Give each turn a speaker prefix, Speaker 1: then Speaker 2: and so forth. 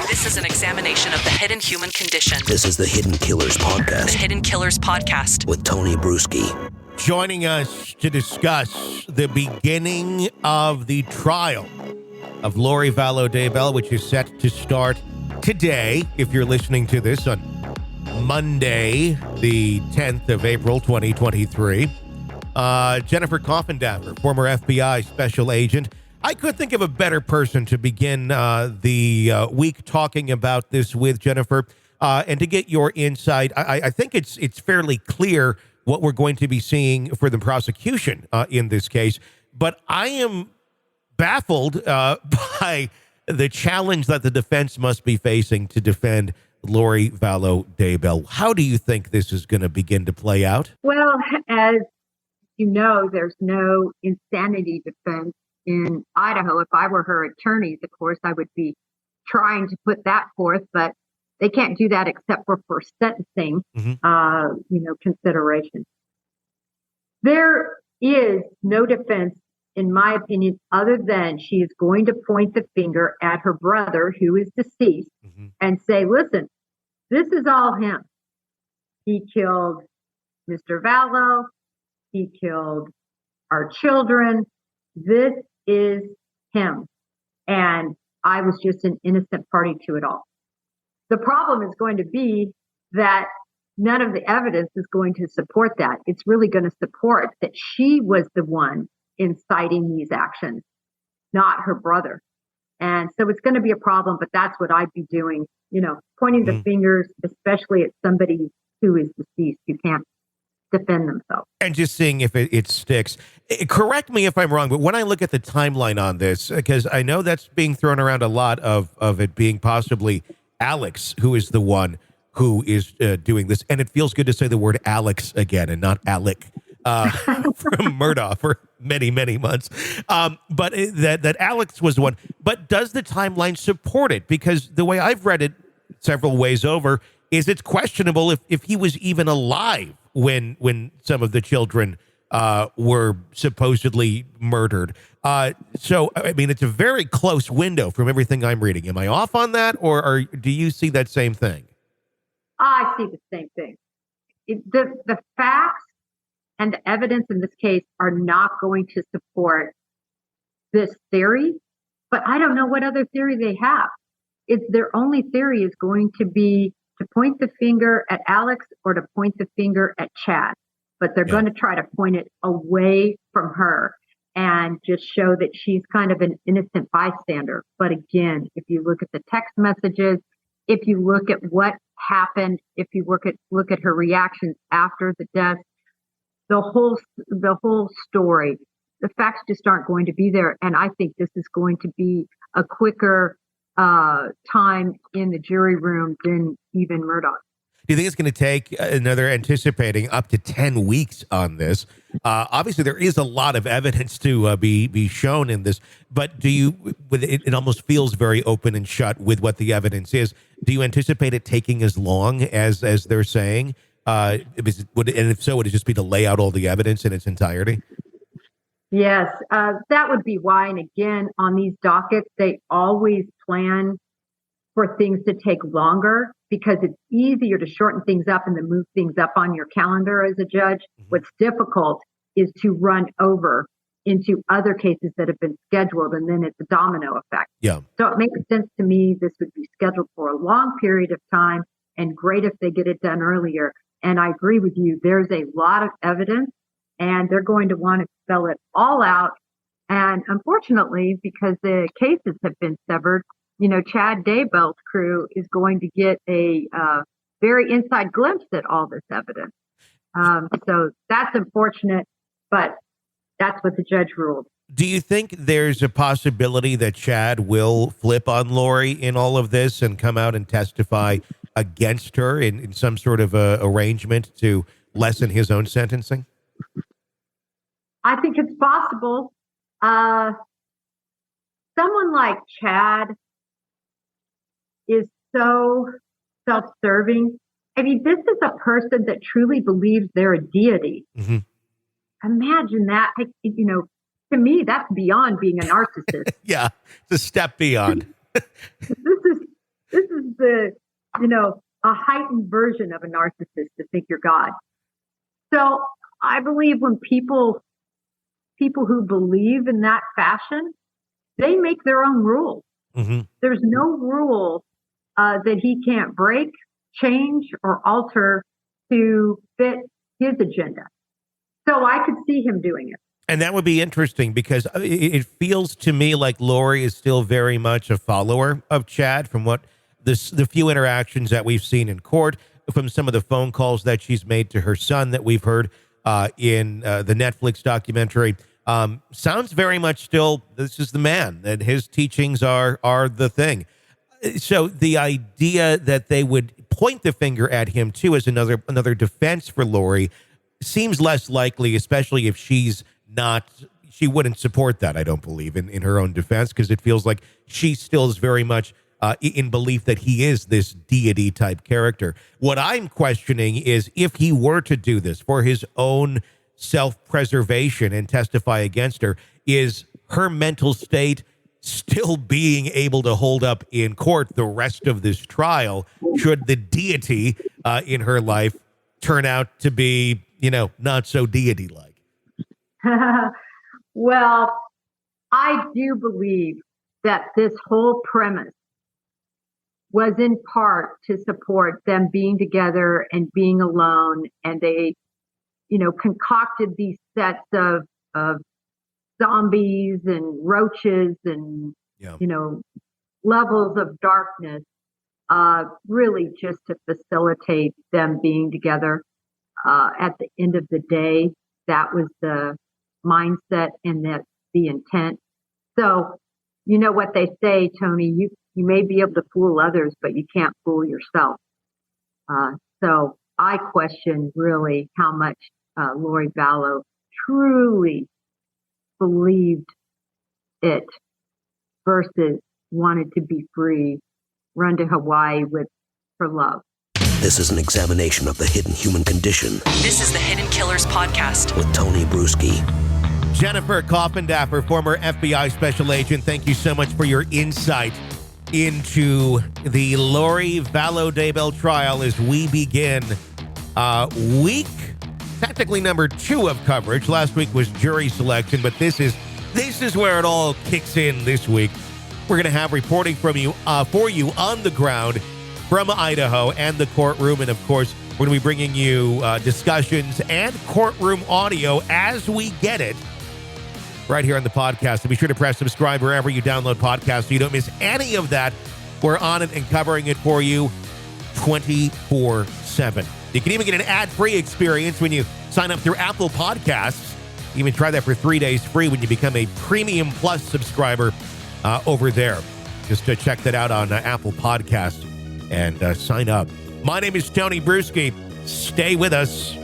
Speaker 1: This is an examination of the hidden human condition.
Speaker 2: This is the Hidden Killers Podcast.
Speaker 1: The Hidden Killers Podcast.
Speaker 2: With Tony Bruschi.
Speaker 3: Joining us to discuss the beginning of the trial of Lori Vallow Daybell, which is set to start today, if you're listening to this on Monday, the 10th of April, 2023. Jennifer Coffindaffer, former FBI special agent. I could think of a better person to begin the week talking about this with, Jennifer, and to get your insight. I think it's fairly clear what we're going to be seeing for the prosecution in this case, but I am baffled by the challenge that the defense must be facing to defend Lori Vallow Daybell. How do you think this is going to begin to play out?
Speaker 4: Well, as you know, there's no insanity defense in Idaho. If I were her attorneys, of course, I would be trying to put that forth, but they can't do that except for sentencing, consideration. There is no defense, in my opinion, other than she is going to point the finger at her brother, who is deceased, and say, listen, this is all him. He killed Mr. Vallow. He killed our children. This is him. And I was just an innocent party to it all. The problem is going to be that none of the evidence is going to support that. It's really going to support that she was the one inciting these actions, not her brother. And so it's going to be a problem, but that's what I'd be doing, pointing the fingers, especially at somebody who is deceased, who can't defend themselves.
Speaker 3: And just seeing if it sticks. Correct me if I'm wrong, but when I look at the timeline on this, because I know that's being thrown around a lot of it being possibly Alex who is the one who is doing this. And it feels good to say the word Alex again and not Alec from Murdaugh for many, many months. But that Alex was the one. But does the timeline support it? Because the way I've read it several ways over is it's questionable if he was even alive when some of the children were supposedly murdered. So, I mean, it's a very close window from everything I'm reading. Am I off on that, or do you see that same thing?
Speaker 4: I see the same thing. The facts and the evidence in this case are not going to support this theory, but I don't know what other theory they have. Their only theory is going to be to point the finger at Alex or to point the finger at Chad, but they're going to try to point it away from her and just show that she's kind of an innocent bystander. But again, if you look at the text messages, if you look at what happened, if you look at her reactions after the death, the whole story, the facts just aren't going to be there. And I think this is going to be a quicker time in the jury room than even Murdaugh.
Speaker 3: Do you think it's going to take another, anticipating up to 10 weeks on this? Obviously, there is a lot of evidence to be shown in this, but it almost feels very open and shut with what the evidence is. Do you anticipate it taking as long as they're saying? And if so, would it just be to lay out all the evidence in its entirety?
Speaker 4: Yes, that would be why. And again, on these dockets, they always plan for things to take longer because it's easier to shorten things up and to move things up on your calendar as a judge. What's difficult is to run over into other cases that have been scheduled, and then it's a domino effect.
Speaker 3: Yeah.
Speaker 4: So it makes sense to me this would be scheduled for a long period of time, and great if they get it done earlier. And I agree with you. There's a lot of evidence, and they're going to want to spell it all out. And unfortunately, because the cases have been severed, Chad Daybell's crew is going to get a very inside glimpse at all this evidence. So that's unfortunate, but that's what the judge ruled.
Speaker 3: Do you think there's a possibility that Chad will flip on Lori in all of this and come out and testify against her in some sort of arrangement to lessen his own sentencing?
Speaker 4: I think it's possible. Someone like Chad is so self-serving. I mean, this is a person that truly believes they're a deity. Mm-hmm. Imagine that. To me, that's beyond being a narcissist.
Speaker 3: Yeah, it's a step beyond.
Speaker 4: This a heightened version of a narcissist to think you're God. So I believe when people who believe in that fashion, they make their own rules.
Speaker 3: Mm-hmm.
Speaker 4: There's no rule that he can't break, change, or alter to fit his agenda. So I could see him doing it.
Speaker 3: And that would be interesting because it feels to me like Lori is still very much a follower of Chad from what the few interactions that we've seen in court, from some of the phone calls that she's made to her son that we've heard in the Netflix documentary. Sounds very much still, this is the man, and his teachings are the thing. So the idea that they would point the finger at him too as another defense for Lori seems less likely, especially if she wouldn't support that, I don't believe, in her own defense, because it feels like she still is very much in belief that he is this deity type character. What I'm questioning is if he were to do this for his own self-preservation and testify against her, is her mental state still being able to hold up in court the rest of this trial should the deity in her life turn out to be, not so deity-like?
Speaker 4: Well, I do believe that this whole premise was in part to support them being together and being alone. And they, concocted these sets of zombies and roaches and, levels of darkness, really just to facilitate them being together. At the end of the day, that was the mindset and that's the intent. So, what they say, Tony, you may be able to fool others, but you can't fool yourself. So I question really how much Lori Vallow truly believed it versus wanted to be free, run to Hawaii with her love.
Speaker 2: This is an examination of the hidden human condition
Speaker 1: This is the Hidden Killers Podcast.
Speaker 2: with Tony Bruschi.
Speaker 3: Jennifer Coffindaffer, former FBI special agent, thank you so much for your insight into the Lori Vallow Daybell trial as we begin week, technically number 2 of coverage. Last week was jury selection, but this is where it all kicks in this week. We're going to have reporting from you for you on the ground from Idaho and the courtroom, and of course, we're going to be bringing you discussions and courtroom audio as we get it right here on the podcast. So be sure to press subscribe wherever you download podcasts so you don't miss any of that. We're on it and covering it for you 24/7. You can even get an ad-free experience when you sign up through Apple Podcasts. You can try that for 3 days free when you become a Premium Plus subscriber over there. Just check that out on Apple Podcasts and sign up. My name is Tony Bruschi. Stay with us.